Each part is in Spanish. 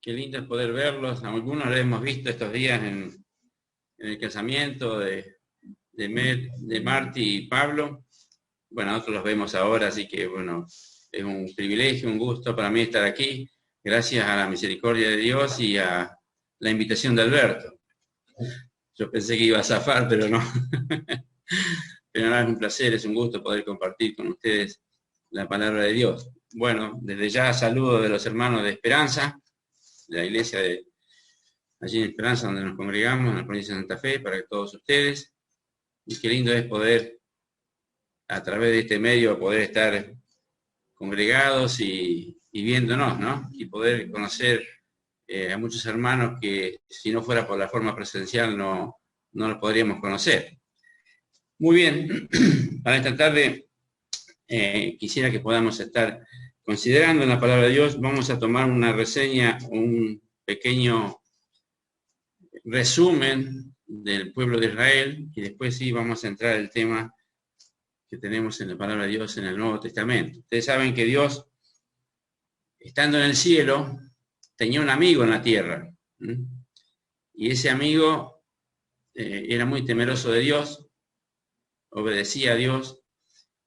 Qué lindo es poder verlos. Algunos los hemos visto estos días en el casamiento de Marty y Pablo. Bueno, nosotros los vemos ahora, así que bueno, es un privilegio, un gusto para mí estar aquí, gracias a la misericordia de Dios y a la invitación de Alberto. Yo pensé que iba a zafar, pero no. Pero nada, es un placer, es un gusto poder compartir con ustedes la palabra de Dios. Bueno, desde ya saludo de los hermanos de Esperanza, de la iglesia de allí en Esperanza, donde nos congregamos, en la provincia de Santa Fe, para todos ustedes. Y qué lindo es poder, a través de este medio, poder estar congregados y viéndonos, ¿no? Y poder conocer a muchos hermanos que si no fuera por la forma presencial no los podríamos conocer. Muy bien, para esta tarde quisiera que podamos estar considerando en la palabra de Dios. Vamos a tomar una reseña, un pequeño resumen del pueblo de Israel, y después sí vamos a entrar al tema que tenemos en la palabra de Dios en el Nuevo Testamento. Ustedes saben que Dios, estando en el cielo, tenía un amigo en la tierra, y ese amigo era muy temeroso de Dios, obedecía a Dios,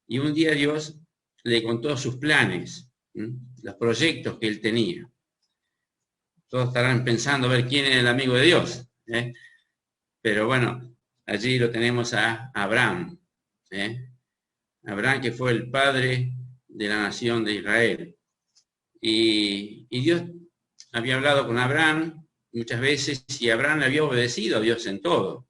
y un día Dios le contó sus planes, los proyectos que él tenía. Todos estarán pensando a ver quién es el amigo de Dios, pero bueno, allí lo tenemos a Abraham, Abraham, que fue el padre de la nación de Israel. Y Dios había hablado con Abraham muchas veces, y Abraham le había obedecido a Dios en todo.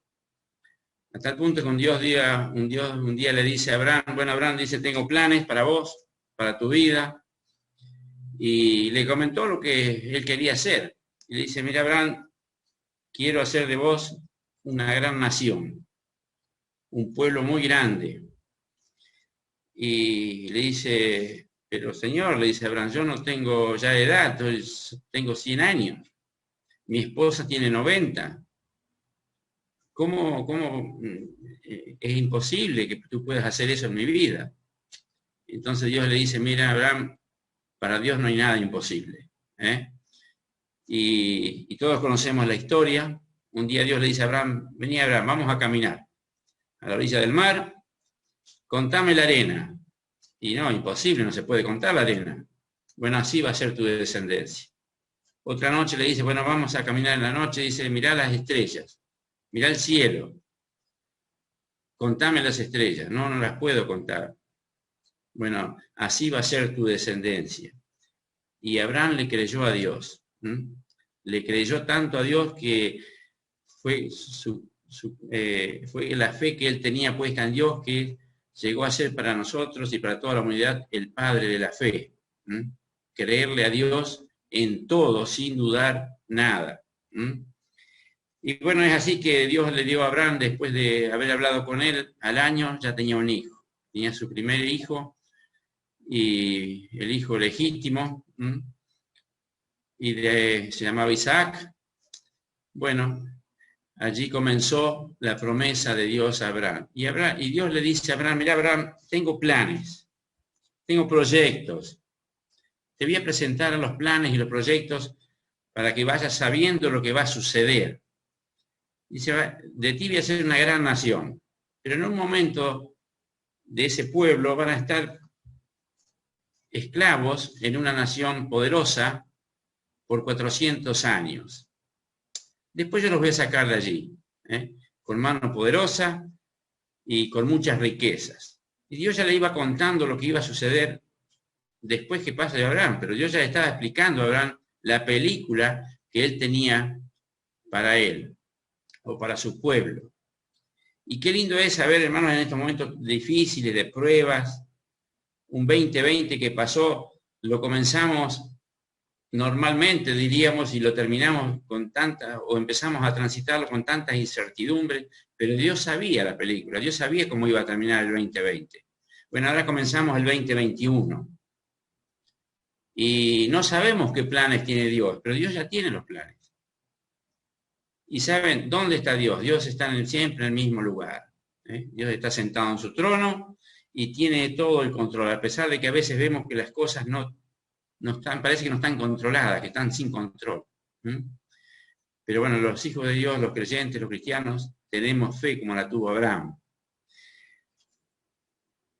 A tal punto que un día le dice a Abraham, bueno, Abraham dice, tengo planes para vos, para tu vida, y le comentó lo que él quería hacer. Y le dice, mira, Abraham, quiero hacer de vos una gran nación, un pueblo muy grande. Y le dice, pero Señor, le dice Abraham, yo no tengo ya edad, tengo 100 años, mi esposa tiene 90. ¿Cómo es imposible que tú puedas hacer eso en mi vida? Entonces Dios le dice, mira, Abraham, para Dios no hay nada imposible. Y todos conocemos la historia. Un día Dios le dice a Abraham, vení Abraham, vamos a caminar a la orilla del mar, contame la arena. Y no, imposible, no se puede contar la arena. Bueno, así va a ser tu descendencia. Otra noche le dice, bueno, vamos a caminar en la noche, dice, mirá las estrellas, mirá el cielo, contame las estrellas. No las puedo contar. Bueno, así va a ser tu descendencia. Y Abraham le creyó a Dios. Le creyó tanto a Dios que fue fue la fe que él tenía puesta en Dios, que llegó a ser para nosotros y para toda la humanidad el padre de la fe. Creerle a Dios en todo, sin dudar nada. Y bueno, es así que Dios le dio a Abraham, después de haber hablado con él, al año ya tenía un hijo. Tenía su primer hijo, y el hijo legítimo, y se llamaba Isaac. Bueno, allí comenzó la promesa de Dios a Abraham. Y Dios le dice a Abraham, mira Abraham, tengo planes, tengo proyectos. Te voy a presentar los planes y los proyectos para que vayas sabiendo lo que va a suceder. Dice, de ti voy a ser una gran nación, pero en un momento de ese pueblo van a estar esclavos en una nación poderosa por 400 años. Después yo los voy a sacar de allí, con mano poderosa y con muchas riquezas. Y Dios ya le iba contando lo que iba a suceder después que pase de Abraham, pero Dios ya le estaba explicando a Abraham la película que él tenía para él, o para su pueblo. Y qué lindo es saber, hermanos, en estos momentos difíciles de pruebas, un 2020 que pasó, lo comenzamos normalmente, diríamos, y lo terminamos con o empezamos a transitarlo con tantas incertidumbres, pero Dios sabía la película, Dios sabía cómo iba a terminar el 2020. Bueno, ahora comenzamos el 2021. Y no sabemos qué planes tiene Dios, pero Dios ya tiene los planes. Y saben, ¿dónde está Dios? Dios está siempre en el mismo lugar. Dios está sentado en su trono y tiene todo el control, a pesar de que a veces vemos que las cosas no están, parece que no están controladas, que están sin control. ¿Mm? Pero bueno, los hijos de Dios, los creyentes, los cristianos, tenemos fe como la tuvo Abraham.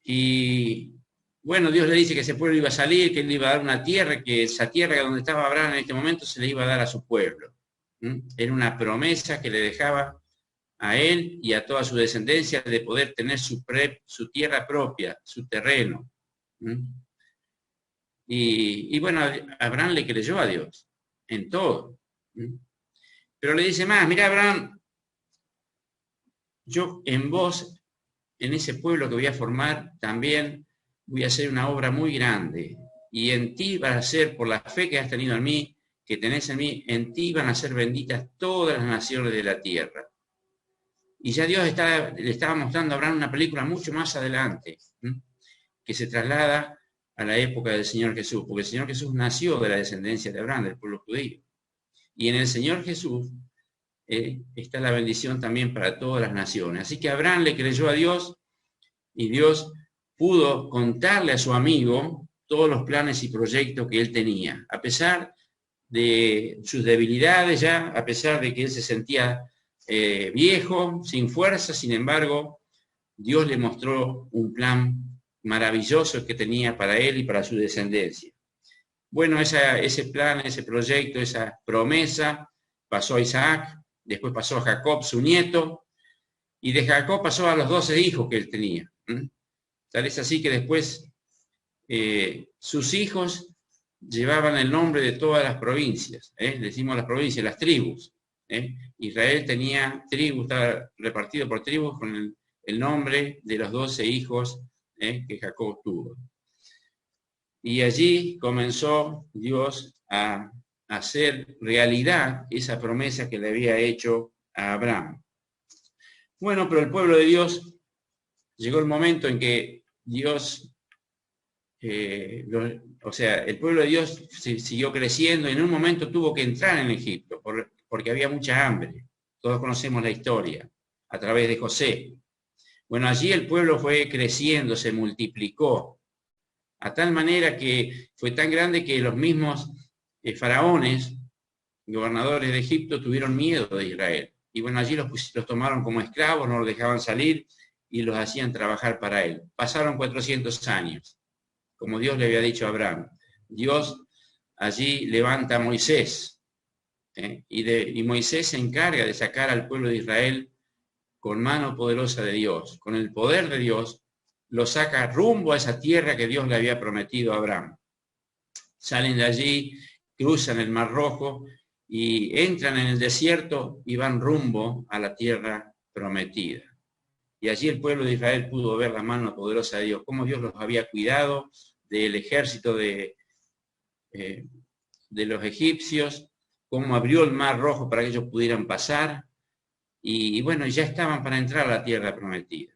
Y bueno, Dios le dice que ese pueblo iba a salir, que él le iba a dar una tierra, que esa tierra donde estaba Abraham en este momento se le iba a dar a su pueblo. Era una promesa que le dejaba a él y a toda su descendencia de poder tener su tierra propia, su terreno. Y bueno, Abraham le creyó a Dios en todo. Pero le dice más, mira Abraham, yo en vos, en ese pueblo que voy a formar, también voy a hacer una obra muy grande. Y en ti va a ser, por la fe que has tenido en mí, que tenés en mí, en ti van a ser benditas todas las naciones de la tierra. Y ya Dios le estaba mostrando a Abraham una película mucho más adelante, que se traslada a la época del Señor Jesús, porque el Señor Jesús nació de la descendencia de Abraham, del pueblo judío. Y en el Señor Jesús está la bendición también para todas las naciones. Así que Abraham le creyó a Dios y Dios pudo contarle a su amigo todos los planes y proyectos que él tenía, a pesar de sus debilidades ya, a pesar de que él se sentía viejo, sin fuerza. Sin embargo, Dios le mostró un plan maravilloso que tenía para él y para su descendencia. Bueno, ese plan, ese proyecto, esa promesa pasó a Isaac, después pasó a Jacob, su nieto, y de Jacob pasó a los 12 hijos que él tenía. Tal es así que después sus hijos llevaban el nombre de todas las provincias, decimos las provincias, las tribus. Israel tenía tribus, estaba repartido por tribus con el nombre de los 12 hijos que Jacob tuvo. Y allí comenzó Dios a hacer realidad esa promesa que le había hecho a Abraham. Bueno, pero el pueblo de Dios, llegó el momento en que Dios, el pueblo de Dios siguió creciendo y en un momento tuvo que entrar en Egipto porque había mucha hambre. Todos conocemos la historia a través de José. Bueno, allí el pueblo fue creciendo, se multiplicó, a tal manera que fue tan grande que los mismos faraones, gobernadores de Egipto, tuvieron miedo de Israel. Y bueno, allí los tomaron como esclavos, no los dejaban salir y los hacían trabajar para él. Pasaron 400 años, como Dios le había dicho a Abraham. Dios allí levanta a Moisés, y Moisés se encarga de sacar al pueblo de Israel con mano poderosa de Dios, con el poder de Dios, lo saca rumbo a esa tierra que Dios le había prometido a Abraham. Salen de allí, cruzan el Mar Rojo y entran en el desierto y van rumbo a la tierra prometida. Y allí el pueblo de Israel pudo ver la mano poderosa de Dios, cómo Dios los había cuidado del ejército de los egipcios, cómo abrió el Mar Rojo para que ellos pudieran pasar. Y bueno, ya estaban para entrar a la tierra prometida.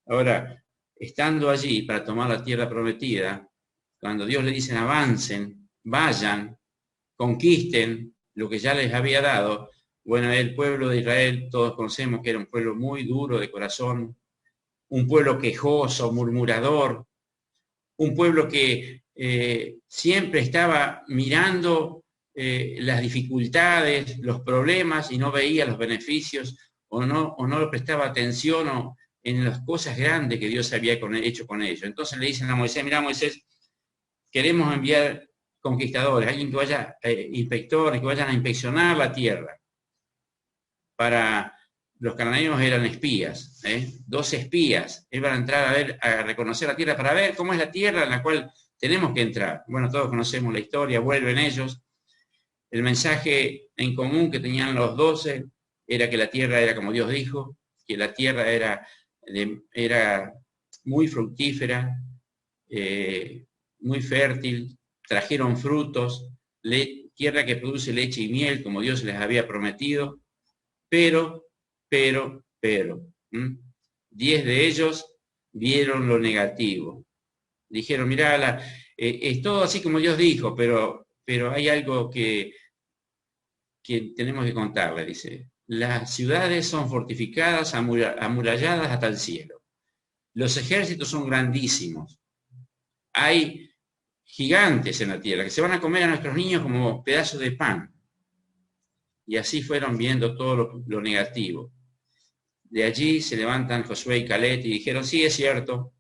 Ahora, estando allí para tomar la tierra prometida, cuando Dios le dice avancen, vayan, conquisten lo que ya les había dado, bueno, el pueblo de Israel, todos conocemos que era un pueblo muy duro de corazón, un pueblo quejoso, murmurador, un pueblo que siempre estaba mirando las dificultades, los problemas y no veía los beneficios o no prestaba atención en las cosas grandes que Dios había hecho con ellos. Entonces le dicen a Moisés, mira Moisés, queremos enviar conquistadores, alguien que vaya, inspectores, que vayan a inspeccionar la tierra. Para los cananeos eran espías, 12 espías, iban a entrar a reconocer la tierra para ver cómo es la tierra en la cual tenemos que entrar. Bueno, todos conocemos la historia, vuelven ellos. El mensaje en común que tenían los 12 era que la tierra era como Dios dijo, que la tierra era muy fructífera, muy fértil, trajeron frutos, tierra que produce leche y miel, como Dios les había prometido, pero, 10 de ellos vieron lo negativo. Dijeron, mirá, es todo así como Dios dijo, pero hay algo que tenemos que contarle, dice. Las ciudades son fortificadas, amuralladas hasta el cielo. Los ejércitos son grandísimos. Hay gigantes en la tierra que se van a comer a nuestros niños como pedazos de pan. y así fueron viendo todo lo negativo. De allí se levantan Josué y Caleb y dijeron, sí, es cierto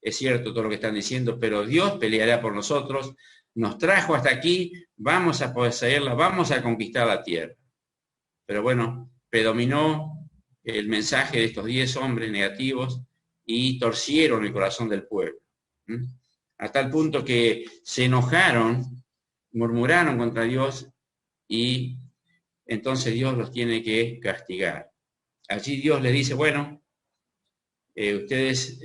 todo lo que están diciendo, pero Dios peleará por nosotros, nos trajo hasta aquí, vamos a poseerla, vamos a conquistar la tierra. Pero bueno, predominó el mensaje de estos 10 hombres negativos y torcieron el corazón del pueblo. A tal punto que se enojaron, murmuraron contra Dios y entonces Dios los tiene que castigar. Allí Dios les dice, bueno, ustedes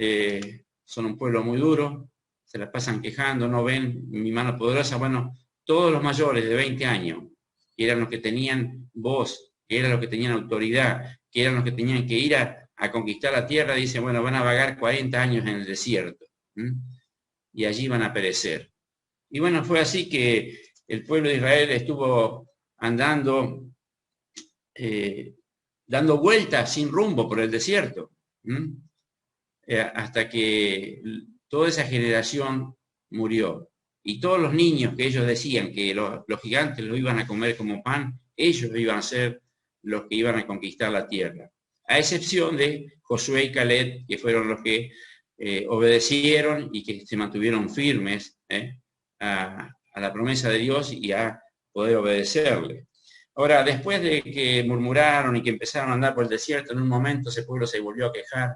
son un pueblo muy duro, se la pasan quejando, no ven mi mano poderosa. Bueno, todos los mayores de 20 años, que eran los que tenían voz, que eran los que tenían autoridad, que eran los que tenían que ir a conquistar la tierra, dicen, bueno, van a vagar 40 años en el desierto, y allí van a perecer. Y bueno, fue así que el pueblo de Israel estuvo andando, dando vueltas sin rumbo por el desierto, hasta que toda esa generación murió. Y todos los niños que ellos decían que los gigantes los iban a comer como pan, ellos iban a ser los que iban a conquistar la tierra. A excepción de Josué y Caleb, que fueron los que obedecieron y que se mantuvieron firmes a la promesa de Dios y a poder obedecerle. Ahora, después de que murmuraron y que empezaron a andar por el desierto, en un momento ese pueblo se volvió a quejar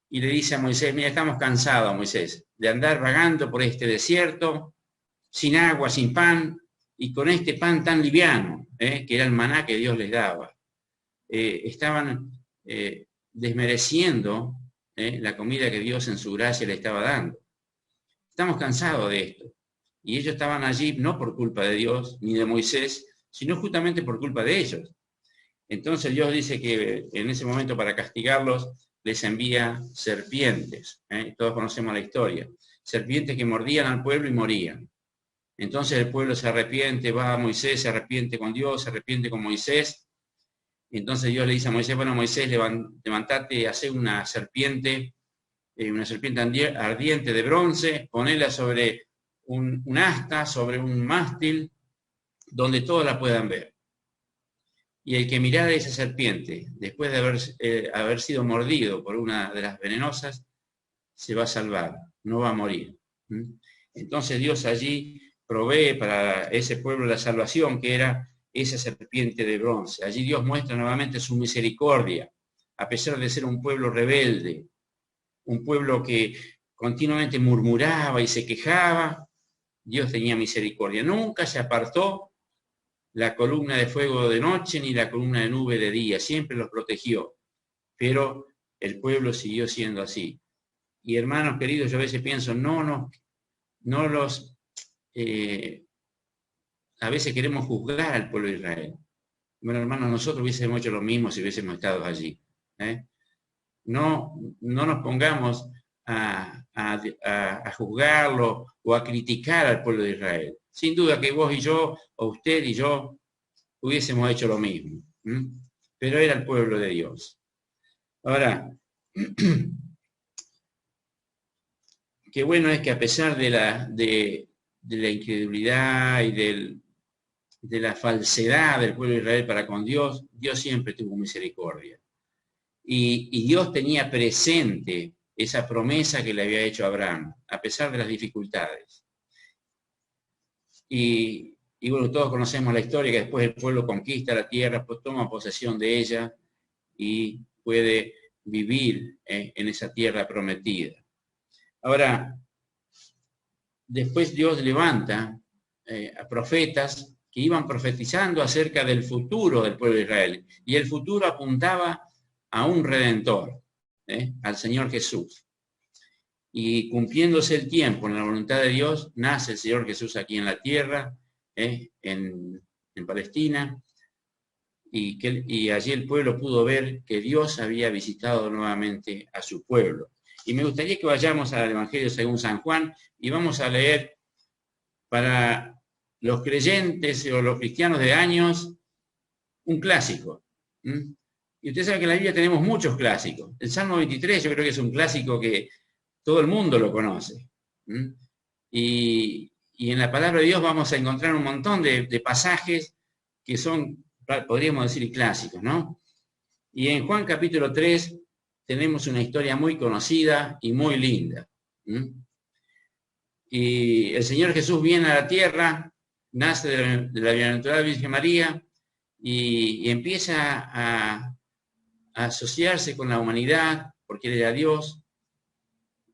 y le dice a Moisés, mira, estamos cansados, Moisés, de andar vagando por este desierto, sin agua, sin pan, y con este pan tan liviano, que era el maná que Dios les daba. Estaban desmereciendo la comida que Dios en su gracia le estaba dando. Estamos cansados de esto. Y ellos estaban allí no por culpa de Dios ni de Moisés, sino justamente por culpa de ellos. Entonces Dios dice que en ese momento, para castigarlos, les envía serpientes. Todos conocemos la historia. Serpientes que mordían al pueblo y morían. Entonces el pueblo se arrepiente, va a Moisés, se arrepiente con Dios, se arrepiente con Moisés. Y entonces Dios le dice a Moisés, bueno, Moisés, levantate, hacé una serpiente ardiente de bronce, ponela sobre un asta, sobre un mástil, donde todos la puedan ver. Y el que mirara esa serpiente, después de haber sido mordido por una de las venenosas, se va a salvar, no va a morir. Entonces Dios allí provee para ese pueblo la salvación, que era esa serpiente de bronce. Allí Dios muestra nuevamente su misericordia, a pesar de ser un pueblo rebelde, un pueblo que continuamente murmuraba y se quejaba. Dios tenía misericordia. Nunca se apartó la columna de fuego de noche ni la columna de nube de día, siempre los protegió, pero el pueblo siguió siendo así. Y hermanos queridos, yo a veces pienso, a veces queremos juzgar al pueblo de Israel. Bueno, hermanos, nosotros hubiésemos hecho lo mismo si hubiésemos estado allí. No nos pongamos a juzgarlo o a criticar al pueblo de Israel. Sin duda que vos y yo, o usted y yo, hubiésemos hecho lo mismo. Pero era el pueblo de Dios. Ahora, qué bueno es que a pesar de la incredulidad y de la falsedad del pueblo de Israel para con Dios, Dios siempre tuvo misericordia. Y Dios tenía presente esa promesa que le había hecho a Abraham, a pesar de las dificultades. Y bueno, todos conocemos la historia, que después el pueblo conquista la tierra, pues toma posesión de ella y puede vivir en esa tierra prometida. Ahora, después Dios levanta a profetas que iban profetizando acerca del futuro del pueblo de Israel. Y el futuro apuntaba a un Redentor, al Señor Jesús. Y cumpliéndose el tiempo en la voluntad de Dios, nace el Señor Jesús aquí en la tierra, en Palestina, y allí el pueblo pudo ver que Dios había visitado nuevamente a su pueblo. Y me gustaría que vayamos al Evangelio según San Juan y vamos a leer para los creyentes o los cristianos de años un clásico. Y usted sabe que en la Biblia tenemos muchos clásicos. El Salmo 23 yo creo que es un clásico que todo el mundo lo conoce. Y en la palabra de Dios vamos a encontrar un montón de pasajes que son podríamos decir clásicos, ¿no? Y en Juan capítulo 3 tenemos una historia muy conocida y muy linda. Y el Señor Jesús viene a la tierra, nace de la bienaventurada Virgen María y empieza a asociarse con la humanidad, porque Él era Dios,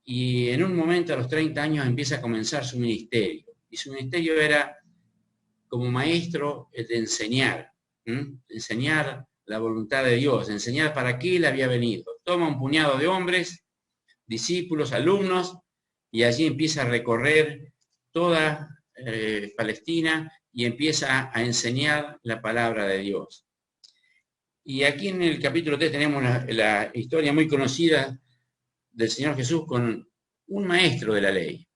y en un momento a los 30 años empieza a comenzar su ministerio. Y su ministerio era como maestro de enseñar, enseñar la voluntad de Dios, enseñar para qué Él había venido. Toma un puñado de hombres, discípulos, alumnos, y allí empieza a recorrer toda Palestina y empieza a enseñar la palabra de Dios. Y aquí en el capítulo 3 tenemos la historia muy conocida del Señor Jesús con un maestro de la ley,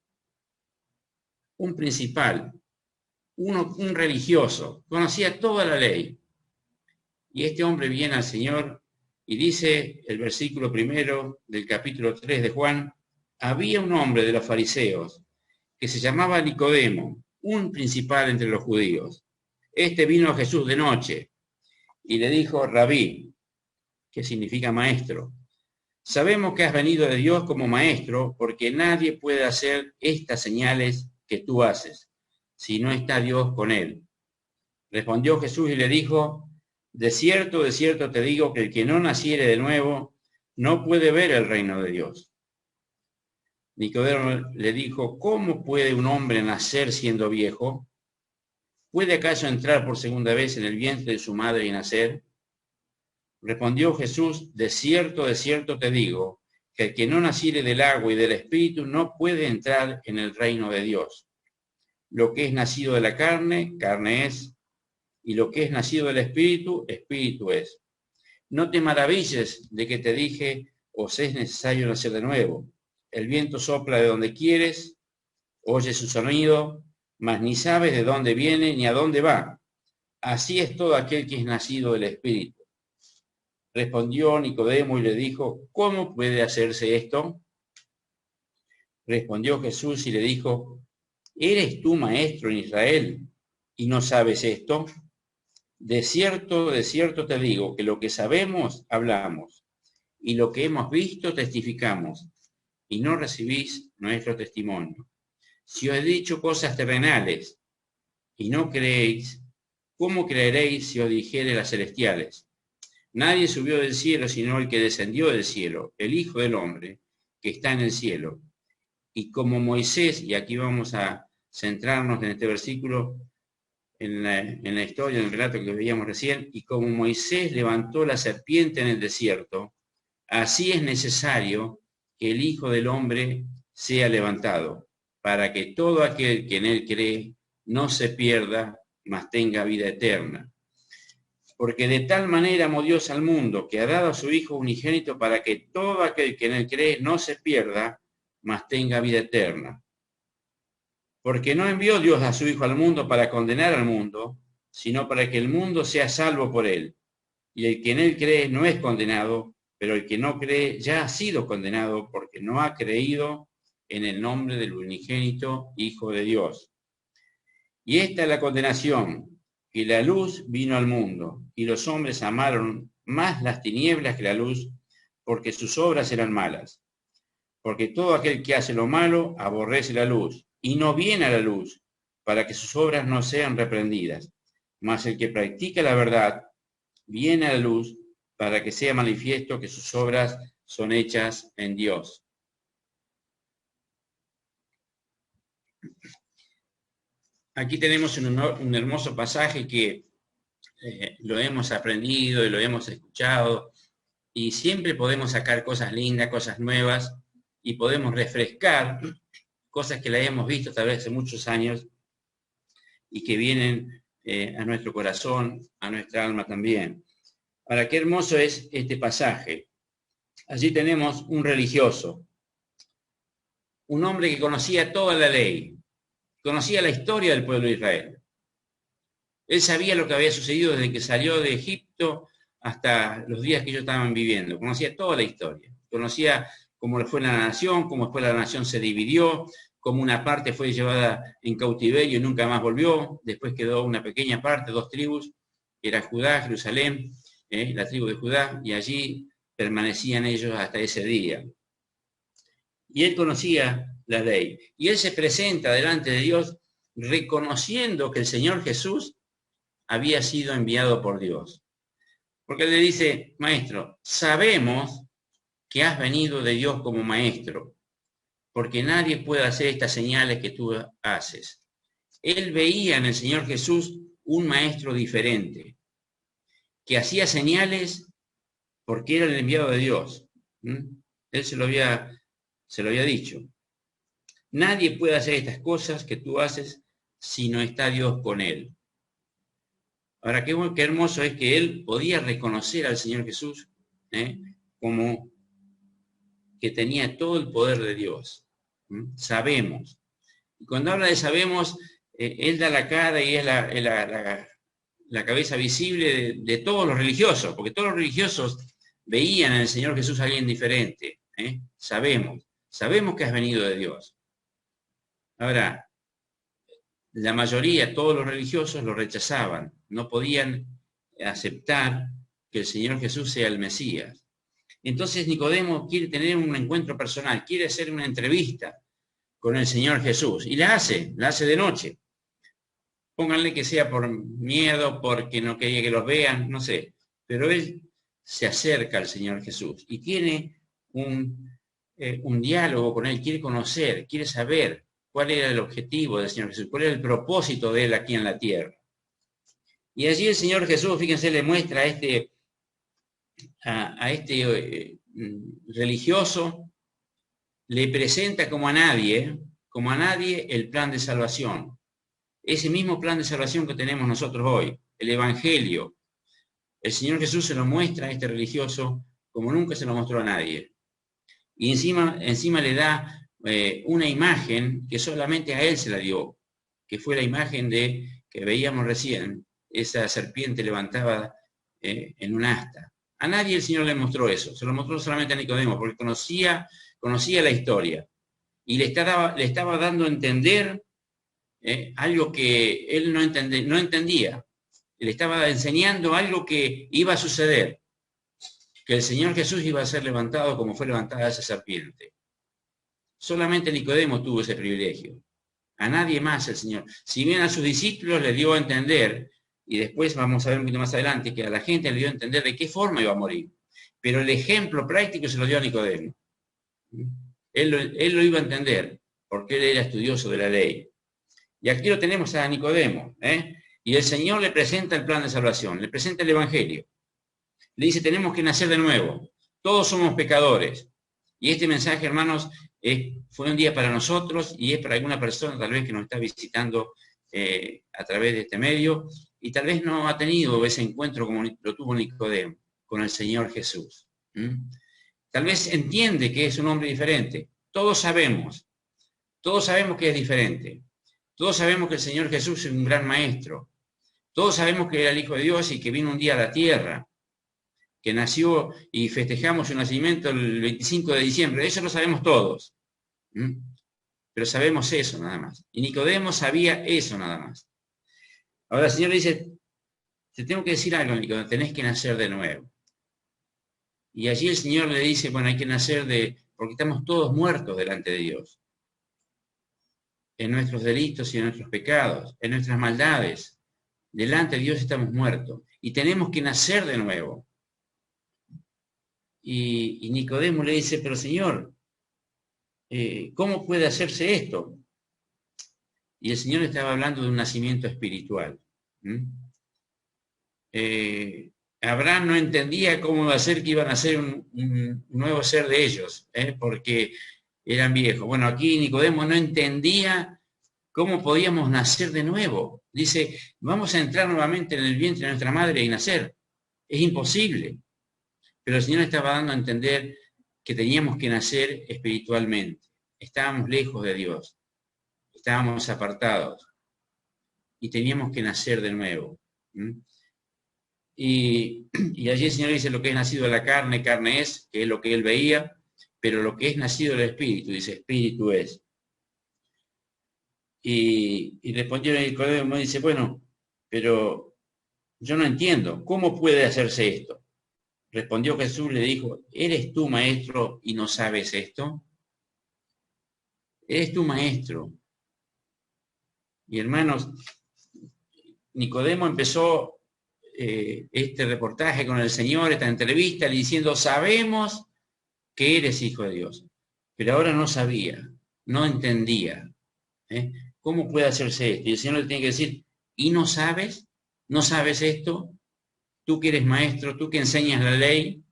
un principal, un religioso, conocía toda la ley. Y este hombre viene al Señor y dice el versículo 1 del capítulo 3 de Juan: había un hombre de los fariseos que se llamaba Nicodemo, un principal entre los judíos. Este vino a Jesús de noche y le dijo: Rabí, que significa maestro, sabemos que has venido de Dios como maestro, porque nadie puede hacer estas señales que tú haces, si no está Dios con él. Respondió Jesús y le dijo: de cierto te digo que el que no naciere de nuevo no puede ver el reino de Dios. Nicodemo le dijo: ¿cómo puede un hombre nacer siendo viejo? ¿Puede acaso entrar por segunda vez en el vientre de su madre y nacer? Respondió Jesús: de cierto te digo, que el que no naciere del agua y del Espíritu no puede entrar en el reino de Dios. Lo que es nacido de la carne, carne es, y lo que es nacido del Espíritu, Espíritu es. No te maravilles de que te dije: os es necesario nacer de nuevo. El viento sopla de donde quieres, oye su sonido, mas ni sabes de dónde viene ni a dónde va. Así es todo aquel que es nacido del Espíritu. Respondió Nicodemo y le dijo: ¿cómo puede hacerse esto? Respondió Jesús y le dijo: ¿eres tú maestro en Israel y no sabes esto? De cierto te digo que lo que sabemos hablamos, y lo que hemos visto testificamos, y no recibís nuestro testimonio. Si os he dicho cosas terrenales y no creéis, ¿cómo creeréis si os dijere las celestiales? Nadie subió del cielo sino el que descendió del cielo, el Hijo del Hombre, que está en el cielo. Y como Moisés, y aquí vamos a centrarnos en este versículo, en la historia, en el relato que veíamos recién, y como Moisés levantó la serpiente en el desierto, así es necesario que el Hijo del Hombre sea levantado, para que todo aquel que en él cree no se pierda, mas tenga vida eterna. Porque de tal manera amó Dios al mundo, que ha dado a su Hijo unigénito, para que todo aquel que en él cree no se pierda, mas tenga vida eterna. Porque no envió Dios a su Hijo al mundo para condenar al mundo, sino para que el mundo sea salvo por él. Y el que en él cree no es condenado, pero el que no cree ya ha sido condenado, porque no ha creído en el nombre del unigénito Hijo de Dios. Y esta es la condenación, que la luz vino al mundo, y los hombres amaron más las tinieblas que la luz, porque sus obras eran malas. Porque todo aquel que hace lo malo aborrece la luz, y no viene a la luz, para que sus obras no sean reprendidas. Mas el que practica la verdad viene a la luz, para que sea manifiesto que sus obras son hechas en Dios. Aquí tenemos un hermoso pasaje que lo hemos aprendido y lo hemos escuchado, y siempre podemos sacar cosas lindas, cosas nuevas, y podemos refrescar cosas que la hemos visto tal vez hace muchos años y que vienen a nuestro corazón, a nuestra alma también. Ahora, qué hermoso es este pasaje. Allí tenemos un religioso, un hombre que conocía toda la ley, conocía la historia del pueblo de Israel. Él sabía lo que había sucedido desde que salió de Egipto hasta los días que ellos estaban viviendo. Conocía toda la historia. Conocía cómo fue la nación, cómo después la nación se dividió, cómo una parte fue llevada en cautiverio y nunca más volvió. Después quedó una pequeña parte, 2 tribus, era Judá, Jerusalén, la tribu de Judá, y allí permanecían ellos hasta ese día. Y él conocía la ley. Y él se presenta delante de Dios reconociendo que el Señor Jesús había sido enviado por Dios. Porque él le dice, maestro, sabemos que has venido de Dios como maestro, porque nadie puede hacer estas señales que tú haces. Él veía en el Señor Jesús un maestro diferente, que hacía señales porque era el enviado de Dios. Él se lo había dicho. Nadie puede hacer estas cosas que tú haces si no está Dios con él. Ahora, qué hermoso es que él podía reconocer al Señor Jesús como que tenía todo el poder de Dios. Sabemos. Y cuando habla de sabemos, él da la cara y es la cabeza visible de todos los religiosos, porque todos los religiosos veían en el Señor Jesús a alguien diferente. Sabemos que has venido de Dios. Ahora, la mayoría, todos los religiosos lo rechazaban, no podían aceptar que el Señor Jesús sea el Mesías. Entonces Nicodemo quiere tener un encuentro personal, quiere hacer una entrevista con el Señor Jesús, y la hace de noche. Pónganle que sea por miedo, porque no quería que los vean, no sé, pero él se acerca al Señor Jesús y tiene un diálogo con él, quiere conocer, quiere saber cuál era el objetivo del Señor Jesús, cuál era el propósito de él aquí en la tierra. Y allí el Señor Jesús, fíjense, le muestra a este religioso, le presenta como a nadie el plan de salvación. Ese mismo plan de salvación que tenemos nosotros hoy, el Evangelio. El Señor Jesús se lo muestra a este religioso como nunca se lo mostró a nadie. Y encima le da una imagen que solamente a él se la dio, que fue la imagen que veíamos recién, esa serpiente levantada en un asta. A nadie el Señor le mostró eso, se lo mostró solamente a Nicodemo, porque conocía la historia. Y le estaba dando a entender algo que él no entendía. Le estaba enseñando algo que iba a suceder, que el Señor Jesús iba a ser levantado como fue levantada esa serpiente. Solamente Nicodemo tuvo ese privilegio. A nadie más el Señor. Si bien a sus discípulos les dio a entender, y después vamos a ver un poquito más adelante, que a la gente le dio a entender de qué forma iba a morir. Pero el ejemplo práctico se lo dio a Nicodemo. Él lo iba a entender, porque él era estudioso de la ley. Y aquí lo tenemos a Nicodemo, y el Señor le presenta el plan de salvación, le presenta el Evangelio. Le dice, tenemos que nacer de nuevo. Todos somos pecadores. Y este mensaje, hermanos, fue un día para nosotros y es para alguna persona tal vez que nos está visitando a través de este medio y tal vez no ha tenido ese encuentro como lo tuvo Nicodemo con el Señor Jesús. Tal vez entiende que es un hombre diferente. Todos sabemos que es diferente. Todos sabemos que el Señor Jesús es un gran maestro. Todos sabemos que era el Hijo de Dios y que vino un día a la tierra, que nació y festejamos su nacimiento el 25 de diciembre. Eso lo sabemos todos. Pero sabemos eso nada más. Y Nicodemo sabía eso nada más. Ahora el Señor le dice, te tengo que decir algo, Nicodemo, tenés que nacer de nuevo. Y allí el Señor le dice, bueno, hay que nacer porque estamos todos muertos delante de Dios. En nuestros delitos y en nuestros pecados, en nuestras maldades. Delante de Dios estamos muertos. Y tenemos que nacer de nuevo. Y Nicodemo le dice, pero Señor, ¿cómo puede hacerse esto? Y el Señor estaba hablando de un nacimiento espiritual. Abraham no entendía cómo iba a ser que iban a ser un nuevo ser de ellos, porque eran viejos. Bueno, aquí Nicodemo no entendía cómo podíamos nacer de nuevo. Dice, vamos a entrar nuevamente en el vientre de nuestra madre y nacer. Es imposible. Pero el Señor estaba dando a entender que teníamos que nacer espiritualmente. Estábamos lejos de Dios. Estábamos apartados. Y teníamos que nacer de nuevo. Y allí el Señor dice, lo que es nacido de la carne, carne es, que es lo que él veía, pero lo que es nacido del Espíritu, dice, Espíritu es. Y respondió Nicodemo y dice, bueno, pero yo no entiendo, ¿cómo puede hacerse esto? Respondió Jesús, le dijo, ¿eres tú maestro y no sabes esto? Eres tu maestro. Y hermanos, Nicodemo empezó este reportaje con el Señor, esta entrevista, diciendo, sabemos que eres hijo de Dios. Pero ahora no sabía, no entendía. ¿Cómo puede hacerse esto? Y el Señor le tiene que decir, ¿y no sabes? ¿No sabes esto? Tú que eres maestro, tú que enseñas la ley,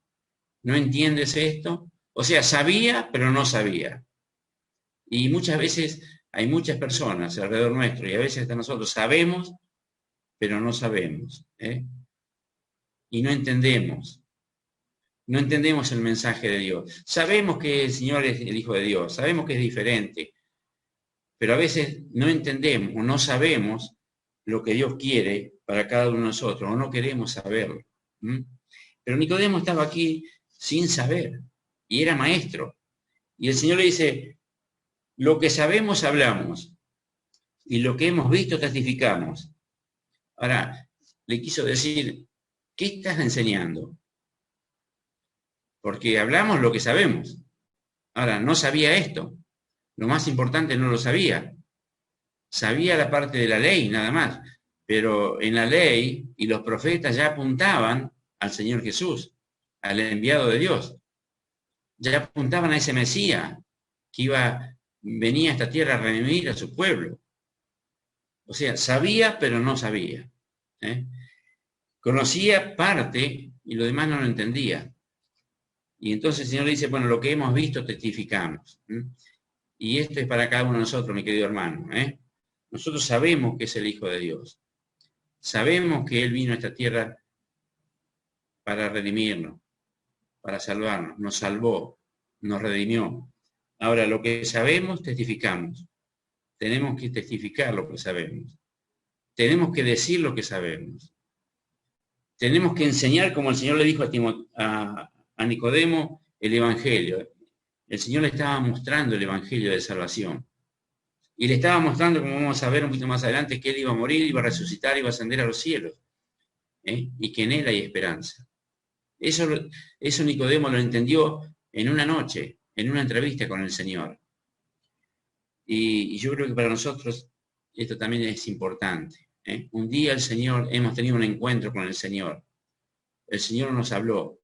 ¿no entiendes esto? O sea, sabía, pero no sabía. Y muchas veces hay muchas personas alrededor nuestro, y a veces hasta nosotros sabemos, pero no sabemos. Y no entendemos. No entendemos el mensaje de Dios. Sabemos que el Señor es el Hijo de Dios, sabemos que es diferente, pero a veces no entendemos o no sabemos lo que Dios quiere para cada uno de nosotros, o no queremos saberlo. Pero Nicodemo estaba aquí sin saber, y era maestro. Y el Señor le dice, lo que sabemos hablamos, y lo que hemos visto testificamos. Ahora, le quiso decir, ¿qué estás enseñando? Porque hablamos lo que sabemos. Ahora, no sabía esto. Lo más importante no lo sabía. Sabía la parte de la ley, nada más. Pero en la ley y los profetas ya apuntaban al Señor Jesús, al enviado de Dios. Ya apuntaban a ese Mesías que venía a esta tierra a redimir a su pueblo. O sea, sabía, pero no sabía. Conocía parte y lo demás no lo entendía. Y entonces el Señor le dice, bueno, lo que hemos visto testificamos. Y esto es para cada uno de nosotros, mi querido hermano. Nosotros sabemos que es el Hijo de Dios. Sabemos que Él vino a esta tierra para redimirnos, para salvarnos. Nos salvó, nos redimió. Ahora, lo que sabemos, testificamos. Tenemos que testificar lo que sabemos. Tenemos que decir lo que sabemos. Tenemos que enseñar, como el Señor le dijo a Nicodemo, el Evangelio. El Señor le estaba mostrando el Evangelio de salvación. Y le estaba mostrando, como vamos a ver un poquito más adelante, que Él iba a morir, iba a resucitar, iba a ascender a los cielos. Y que en Él hay esperanza. Eso Nicodemo lo entendió en una noche, en una entrevista con el Señor. Y yo creo que para nosotros esto también es importante. Un día hemos tenido un encuentro con el Señor. El Señor nos habló.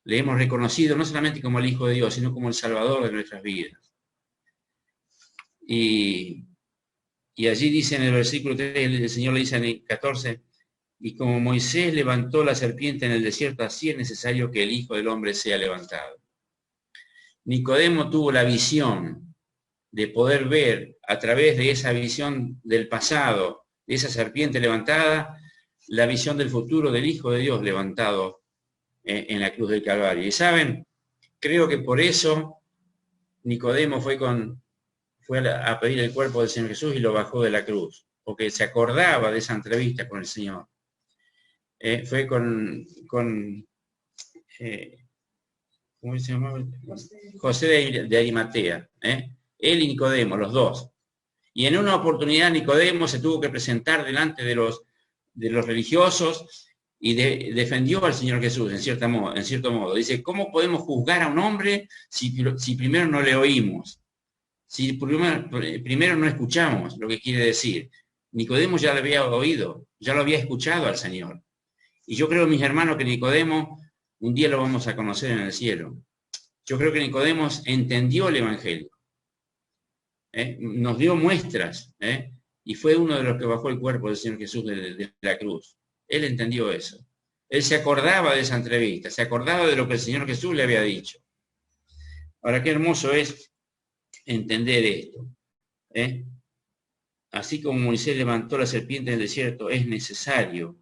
Le hemos reconocido no solamente como el Hijo de Dios, sino como el Salvador de nuestras vidas. Y allí dice en el versículo 3, el Señor le dice en el 14, y como Moisés levantó la serpiente en el desierto, así es necesario que el Hijo del Hombre sea levantado. Nicodemo tuvo la visión de poder ver a través de esa visión del pasado, de esa serpiente levantada, la visión del futuro del Hijo de Dios levantado en la cruz del Calvario. Y saben, creo que por eso Nicodemo fue a pedir el cuerpo del Señor Jesús y lo bajó de la cruz, porque se acordaba de esa entrevista con el Señor. Fue con ¿cómo se llamaba? José de Arimatea. Él y Nicodemo, los dos. Y en una oportunidad Nicodemo se tuvo que presentar delante de los religiosos y defendió al Señor Jesús, en cierto modo. Dice, ¿cómo podemos juzgar a un hombre si primero no le oímos? Si primero no escuchamos lo que quiere decir. Nicodemo ya lo había oído, ya lo había escuchado al Señor. Y yo creo, mis hermanos, que Nicodemo un día lo vamos a conocer en el cielo. Yo creo que Nicodemo entendió el Evangelio. Nos dio muestras, y fue uno de los que bajó el cuerpo del Señor Jesús de la cruz. Él entendió eso. Él se acordaba de esa entrevista, se acordaba de lo que el Señor Jesús le había dicho. Ahora, qué hermoso es entender esto. Así como Moisés levantó la serpiente en el desierto, es necesario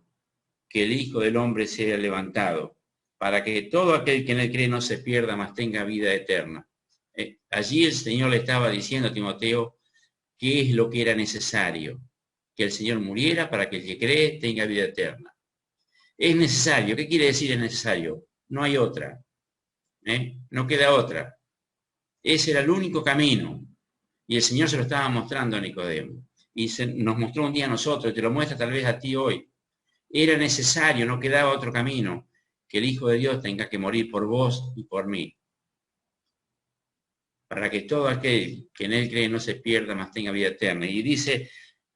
que el Hijo del Hombre sea levantado, para que todo aquel que en él cree no se pierda, mas tenga vida eterna. Allí el Señor le estaba diciendo a Timoteo qué es lo que era necesario, que el Señor muriera para que el que cree tenga vida eterna. Es necesario. ¿Qué quiere decir es necesario? No hay otra. No queda otra. Ese era el único camino. Y el Señor se lo estaba mostrando a Nicodemo. Y nos mostró un día a nosotros, y te lo muestra tal vez a ti hoy. Era necesario, no quedaba otro camino, que el Hijo de Dios tenga que morir por vos y por mí, para que todo aquel que en Él cree no se pierda, mas tenga vida eterna. Y dice,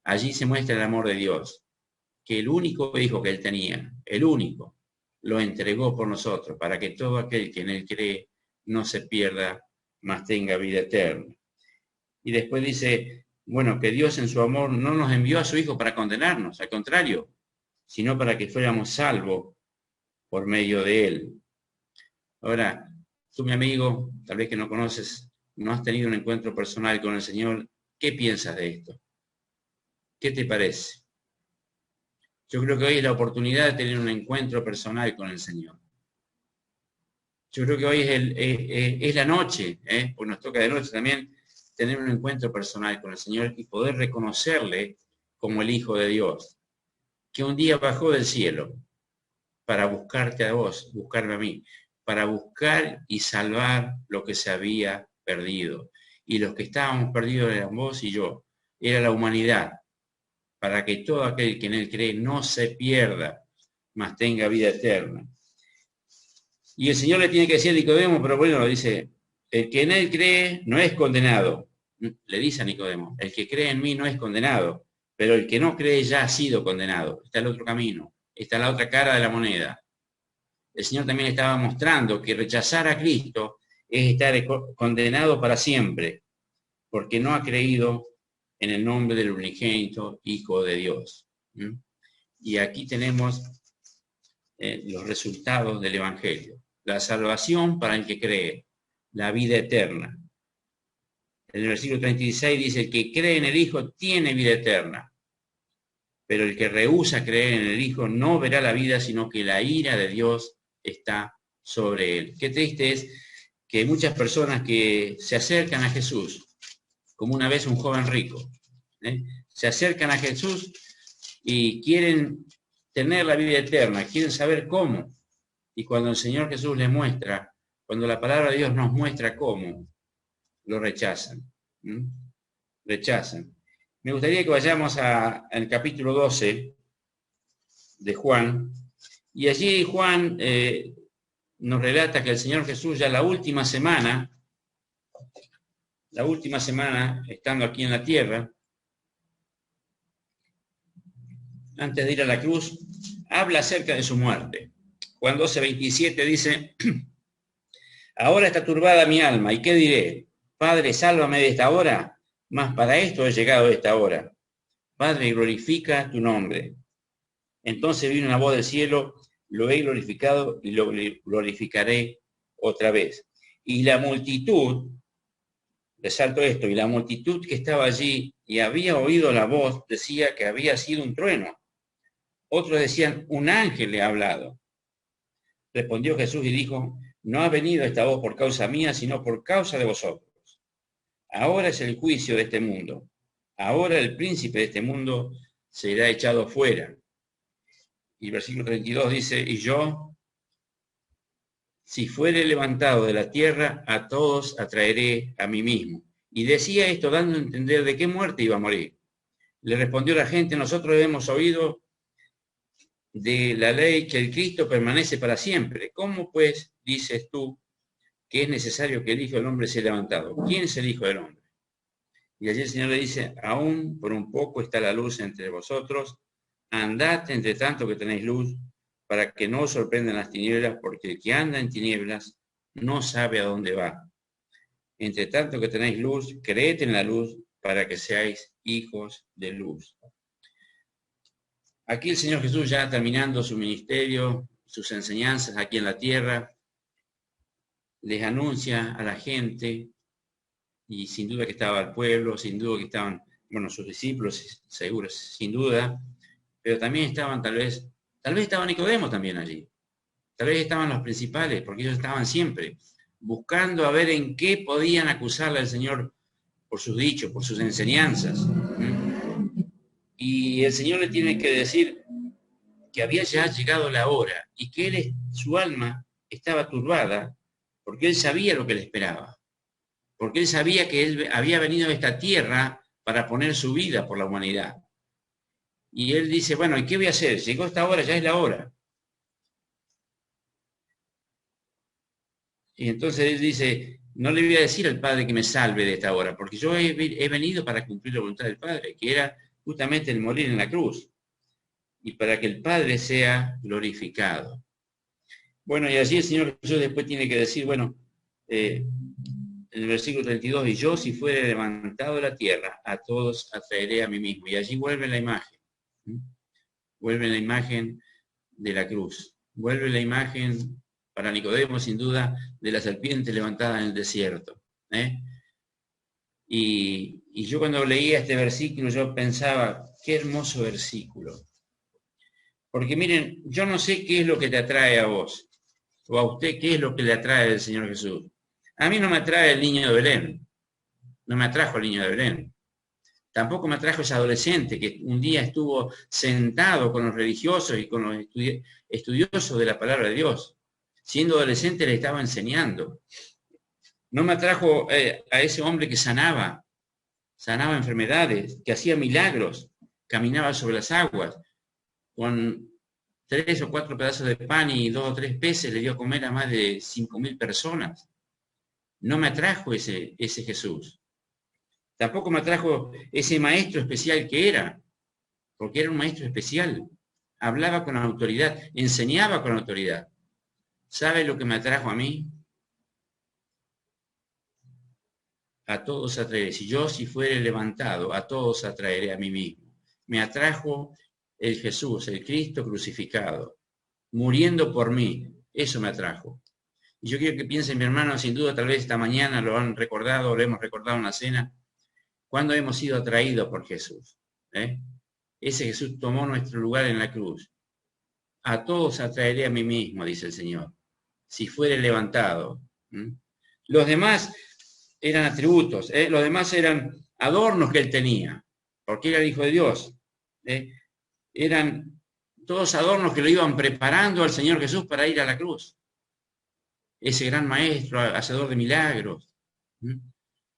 allí se muestra el amor de Dios, que el único Hijo que Él tenía, el único, lo entregó por nosotros, para que todo aquel que en Él cree no se pierda, mas tenga vida eterna. Y después dice, bueno, que Dios en su amor no nos envió a su Hijo para condenarnos, al contrario, sino para que fuéramos salvos por medio de Él. Ahora, tú, mi amigo, tal vez que no conoces, no has tenido un encuentro personal con el Señor, ¿qué piensas de esto? ¿Qué te parece? Yo creo que hoy es la oportunidad de tener un encuentro personal con el Señor. Yo creo que hoy es la noche, porque nos toca de noche también, tener un encuentro personal con el Señor y poder reconocerle como el Hijo de Dios, que un día bajó del cielo para buscarte a vos, buscarme a mí, para buscar y salvar lo que se había perdido. Y los que estábamos perdidos eran vos y yo, era la humanidad, para que todo aquel que en Él cree no se pierda, mas tenga vida eterna. Y el Señor le tiene que decir a Nicodemo, pero bueno, dice, el que en Él cree no es condenado. Le dice a Nicodemo, el que cree en mí no es condenado, pero el que no cree ya ha sido condenado. Está el otro camino, está la otra cara de la moneda. El Señor también estaba mostrando que rechazar a Cristo es estar condenado para siempre, porque no ha creído en el nombre del unigénito Hijo de Dios. Y aquí tenemos los resultados del Evangelio. La salvación para el que cree, la vida eterna. En el versículo 36 dice, el que cree en el Hijo tiene vida eterna, pero el que rehúsa creer en el Hijo no verá la vida, sino que la ira de Dios está sobre él. Qué triste es que muchas personas que se acercan a Jesús, como una vez un joven rico, se acercan a Jesús y quieren tener la vida eterna, quieren saber cómo. Y cuando el Señor Jesús les muestra, cuando la palabra de Dios nos muestra cómo, lo rechazan. Rechazan. Me gustaría que vayamos al capítulo 12 de Juan, y allí Juan nos relata que el Señor Jesús ya la última semana, estando aquí en la tierra, antes de ir a la cruz, habla acerca de su muerte. Juan 12:27 dice, ahora está turbada mi alma, ¿y qué diré? Padre, sálvame de esta hora, mas para esto he llegado a esta hora. Padre, glorifica tu nombre. Entonces vino una voz del cielo, lo he glorificado y lo glorificaré otra vez. Y la multitud, resalto esto, y la multitud que estaba allí y había oído la voz decía que había sido un trueno. Otros decían, un ángel le ha hablado. Respondió Jesús y dijo, no ha venido esta voz por causa mía, sino por causa de vosotros. Ahora es el juicio de este mundo. Ahora el príncipe de este mundo será echado fuera. Y el versículo 32 dice, y yo, si fuere levantado de la tierra, a todos atraeré a mí mismo. Y decía esto dando a entender de qué muerte iba a morir. Le respondió la gente, nosotros hemos oído de la ley que el Cristo permanece para siempre. ¿Cómo pues dices tú que es necesario que el Hijo del Hombre sea levantado? ¿Quién es el Hijo del Hombre? Y allí el Señor le dice, aún por un poco está la luz entre vosotros, andad entre tanto que tenéis luz, para que no os sorprendan las tinieblas, porque el que anda en tinieblas no sabe a dónde va. Entre tanto que tenéis luz, creed en la luz, para que seáis hijos de luz. Aquí el Señor Jesús, ya terminando su ministerio, sus enseñanzas aquí en la tierra, les anuncia a la gente, y sin duda que estaba el pueblo, sin duda que estaban, bueno, sus discípulos, seguro, sin duda, pero también estaban tal vez estaba Nicodemo también allí, tal vez estaban los principales, porque ellos estaban siempre buscando a ver en qué podían acusarle al Señor por sus dichos, por sus enseñanzas. Y el Señor le tiene que decir que había ya llegado la hora y que su alma estaba turbada porque él sabía lo que le esperaba, porque él sabía que él había venido a esta tierra para poner su vida por la humanidad. Y él dice, bueno, ¿y qué voy a hacer? Llegó esta hora, ya es la hora. Y entonces él dice, no le voy a decir al Padre que me salve de esta hora, porque yo he venido para cumplir la voluntad del Padre, que era justamente el morir en la cruz, y para que el Padre sea glorificado. Bueno, y allí el Señor Jesús después tiene que decir, bueno, en el versículo 32, y yo si fuere levantado de la tierra, a todos atraeré a mí mismo. Y allí vuelve la imagen. Vuelve la imagen de la cruz. Vuelve la imagen, para Nicodemo sin duda, de la serpiente levantada en el desierto. Y yo cuando leía este versículo, yo pensaba, qué hermoso versículo. Porque miren, yo no sé qué es lo que te atrae a vos, o a usted qué es lo que le atrae del Señor Jesús. A mí no me atrae el niño de Belén, no me atrajo el niño de Belén. Tampoco me atrajo ese adolescente que un día estuvo sentado con los religiosos y con los estudiosos de la palabra de Dios. Siendo adolescente le estaba enseñando. No me atrajo a ese hombre que sanaba enfermedades, que hacía milagros, caminaba sobre las aguas, con 3 o 4 pedazos de pan y 2 o 3 peces le dio a comer a más de 5.000 personas. No me atrajo ese Jesús. Tampoco me atrajo ese maestro especial que era, porque era un maestro especial. Hablaba con autoridad, enseñaba con autoridad. ¿Sabe lo que me atrajo a mí? A todos atraeré. Si fuere levantado, a todos atraeré a mí mismo. Me atrajo el Jesús, el Cristo crucificado, muriendo por mí. Eso me atrajo. Y yo quiero que piensen, mi hermano, sin duda, tal vez esta mañana lo han recordado, lo hemos recordado en la cena, cuando hemos sido atraídos por Jesús. Ese Jesús tomó nuestro lugar en la cruz. A todos atraeré a mí mismo, dice el Señor, si fuere levantado. Los demás eran atributos, los demás eran adornos que él tenía, porque era el Hijo de Dios. Eran todos adornos que lo iban preparando al Señor Jesús para ir a la cruz. Ese gran maestro, hacedor de milagros,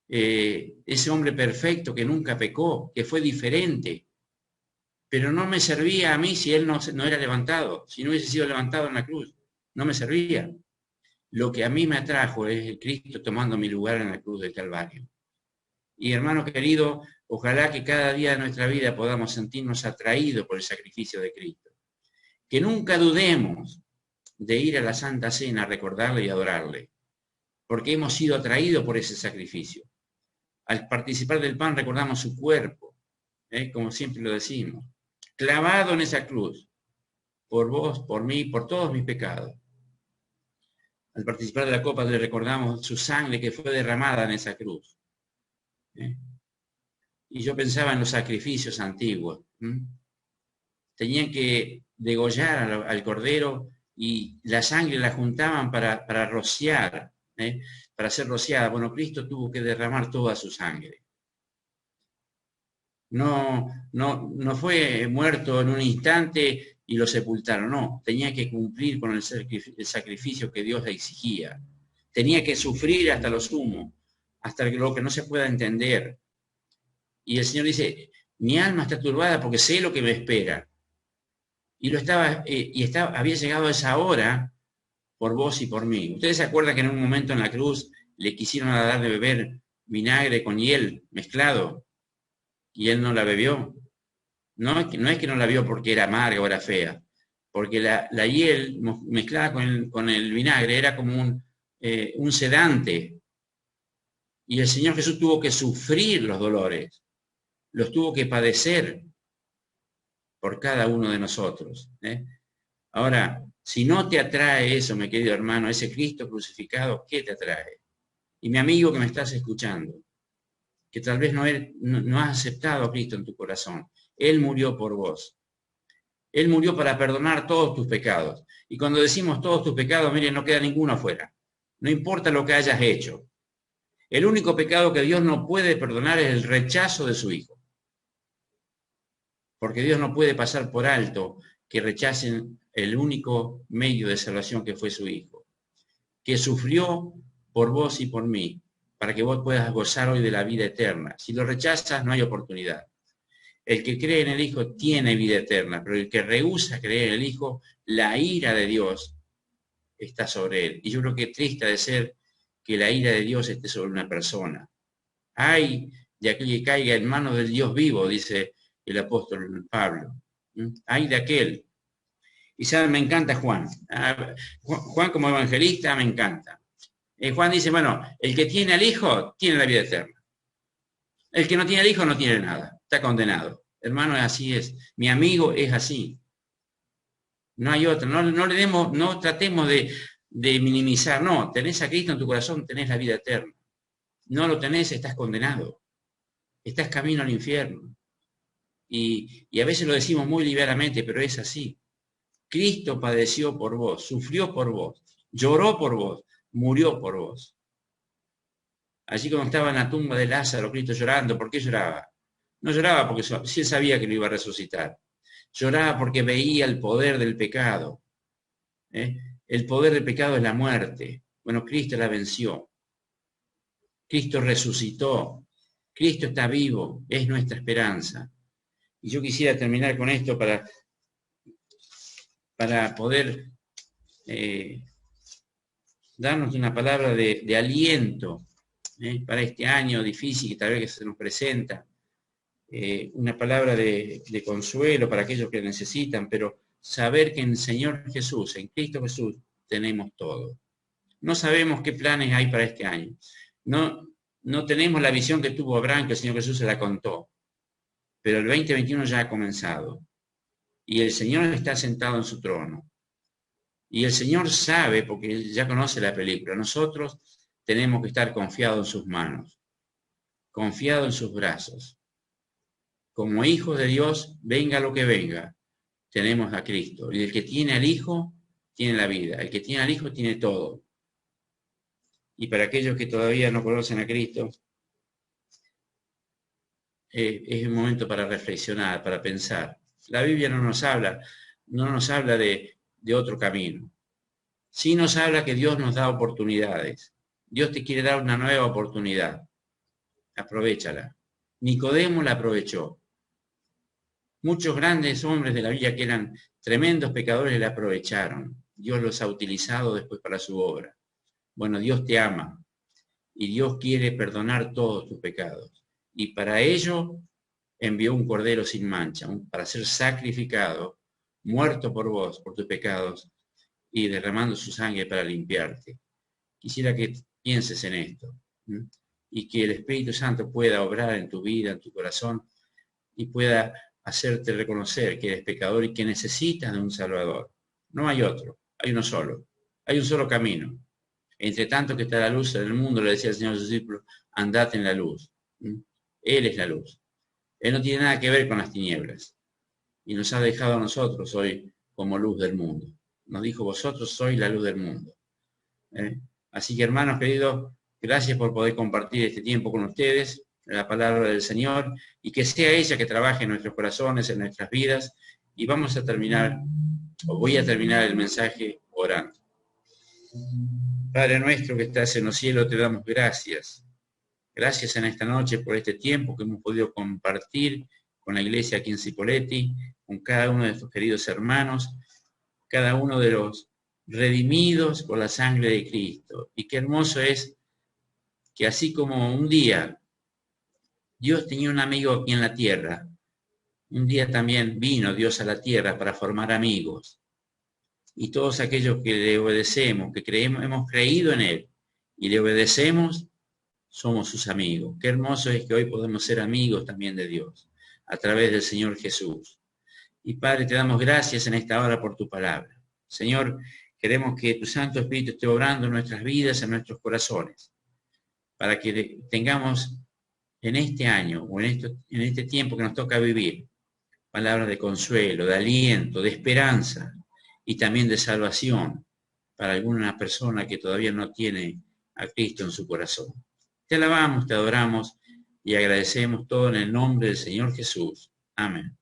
ese hombre perfecto que nunca pecó, que fue diferente, pero no me servía a mí si él no era levantado, si no hubiese sido levantado en la cruz, no me servía. Lo que a mí me atrajo es el Cristo tomando mi lugar en la cruz del Calvario. Y hermano querido, ojalá que cada día de nuestra vida podamos sentirnos atraídos por el sacrificio de Cristo. Que nunca dudemos de ir a la Santa Cena a recordarle y adorarle, porque hemos sido atraídos por ese sacrificio. Al participar del pan recordamos su cuerpo, como siempre lo decimos, clavado en esa cruz, por vos, por mí, por todos mis pecados. Al participar de la copa le recordamos su sangre que fue derramada en esa cruz. Y yo pensaba en los sacrificios antiguos. Tenían que degollar al cordero y la sangre la juntaban para rociar, para ser rociada. Bueno, Cristo tuvo que derramar toda su sangre. No fue muerto en un instante y lo sepultaron, no. Tenía que cumplir con el sacrificio que Dios le exigía. Tenía que sufrir hasta lo sumo, hasta lo que no se pueda entender. Y el Señor dice, mi alma está turbada porque sé lo que me espera. Y había llegado a esa hora por vos y por mí. ¿Ustedes se acuerdan que en un momento en la cruz le quisieron dar de beber vinagre con hiel mezclado y él no la bebió? No es que no la vio porque era amarga o era fea, porque la hiel mezclada con el vinagre era como un sedante. Y el Señor Jesús tuvo que sufrir los dolores, los tuvo que padecer por cada uno de nosotros. Ahora, si no te atrae eso, mi querido hermano, ese Cristo crucificado, ¿qué te atrae? Y mi amigo que me estás escuchando, que tal vez no has aceptado a Cristo en tu corazón, Él murió por vos. Él murió para perdonar todos tus pecados. Y cuando decimos todos tus pecados, miren, no queda ninguno afuera. No importa lo que hayas hecho. El único pecado que Dios no puede perdonar es el rechazo de su Hijo. Porque Dios no puede pasar por alto que rechacen el único medio de salvación que fue su Hijo, que sufrió por vos y por mí, para que vos puedas gozar hoy de la vida eterna. Si lo rechazas, no hay oportunidad. El que cree en el Hijo tiene vida eterna, pero el que rehúsa creer en el Hijo, la ira de Dios está sobre él. Y yo creo que triste de ser que la ira de Dios esté sobre una persona. Ay de aquel que caiga en manos del Dios vivo, dice el apóstol Pablo. Ay de aquel. Y saben, me encanta Juan. Juan como evangelista me encanta. Juan dice, bueno, el que tiene al Hijo tiene la vida eterna. El que no tiene al Hijo no tiene nada, está condenado. Hermano, así es. Mi amigo es así. No hay otra. No tratemos de minimizar. No, tenés a Cristo en tu corazón, tenés la vida eterna. No lo tenés, estás condenado. Estás camino al infierno. Y a veces lo decimos muy livianamente, pero es así. Cristo padeció por vos, sufrió por vos, lloró por vos, murió por vos. Allí cuando estaba en la tumba de Lázaro, Cristo llorando, ¿por qué lloraba? No lloraba porque sí él sabía que lo iba a resucitar. Lloraba porque veía el poder del pecado. El poder del pecado es la muerte. Bueno, Cristo la venció. Cristo resucitó. Cristo está vivo, es nuestra esperanza. Y yo quisiera terminar con esto para poder darnos una palabra de aliento para este año difícil que tal vez que se nos presenta, una palabra de consuelo para aquellos que necesitan, pero saber que en el Señor Jesús, en Cristo Jesús, tenemos todo. No sabemos qué planes hay para este año. No tenemos la visión que tuvo Abraham, que el Señor Jesús se la contó, pero el 2021 ya ha comenzado y el Señor está sentado en su trono. Y el Señor sabe, porque Él ya conoce la película, nosotros tenemos que estar confiados en sus manos, confiados en sus brazos. Como hijos de Dios, venga lo que venga, tenemos a Cristo. Y el que tiene al Hijo, tiene la vida. El que tiene al Hijo, tiene todo. Y para aquellos que todavía no conocen a Cristo, es un momento para reflexionar, para pensar. La Biblia no nos habla de otro camino. Sí nos habla que Dios nos da oportunidades. Dios te quiere dar una nueva oportunidad. Aprovéchala. Nicodemo la aprovechó. Muchos grandes hombres de la Biblia que eran tremendos pecadores la aprovecharon. Dios los ha utilizado después para su obra. Bueno, Dios te ama y Dios quiere perdonar todos tus pecados. Y para ello envió un cordero sin mancha, para ser sacrificado, muerto por vos, por tus pecados, y derramando su sangre para limpiarte. Quisiera que pienses en esto y que el Espíritu Santo pueda obrar en tu vida, en tu corazón, y pueda hacerte reconocer que eres pecador y que necesitas de un Salvador. No hay otro, hay uno solo. Hay un solo camino. Entre tanto que está la luz en el mundo, le decía el Señor a sus discípulos, andad en la luz. Él es la luz. Él no tiene nada que ver con las tinieblas. Y nos ha dejado a nosotros hoy como luz del mundo. Nos dijo, vosotros sois la luz del mundo. Así que, hermanos queridos, gracias por poder compartir este tiempo con ustedes, la palabra del Señor, y que sea ella que trabaje en nuestros corazones, en nuestras vidas. Y vamos a terminar, o voy a terminar el mensaje orando. Padre nuestro que estás en los cielos, te damos gracias. Gracias en esta noche por este tiempo que hemos podido compartir con la iglesia aquí en Cipolletti, con cada uno de estos queridos hermanos, cada uno de los redimidos por la sangre de Cristo. Y qué hermoso es que así como un día Dios tenía un amigo aquí en la tierra, un día también vino Dios a la tierra para formar amigos. Y todos aquellos que le obedecemos, que hemos creído en Él y le obedecemos, somos sus amigos. Qué hermoso es que hoy podemos ser amigos también de Dios, a través del Señor Jesús. Y Padre, te damos gracias en esta hora por tu palabra. Señor, queremos que tu Santo Espíritu esté obrando en nuestras vidas, en nuestros corazones, para que tengamos en este año o en este tiempo que nos toca vivir, palabras de consuelo, de aliento, de esperanza y también de salvación para alguna persona que todavía no tiene a Cristo en su corazón. Te alabamos, te adoramos y agradecemos todo en el nombre del Señor Jesús. Amén.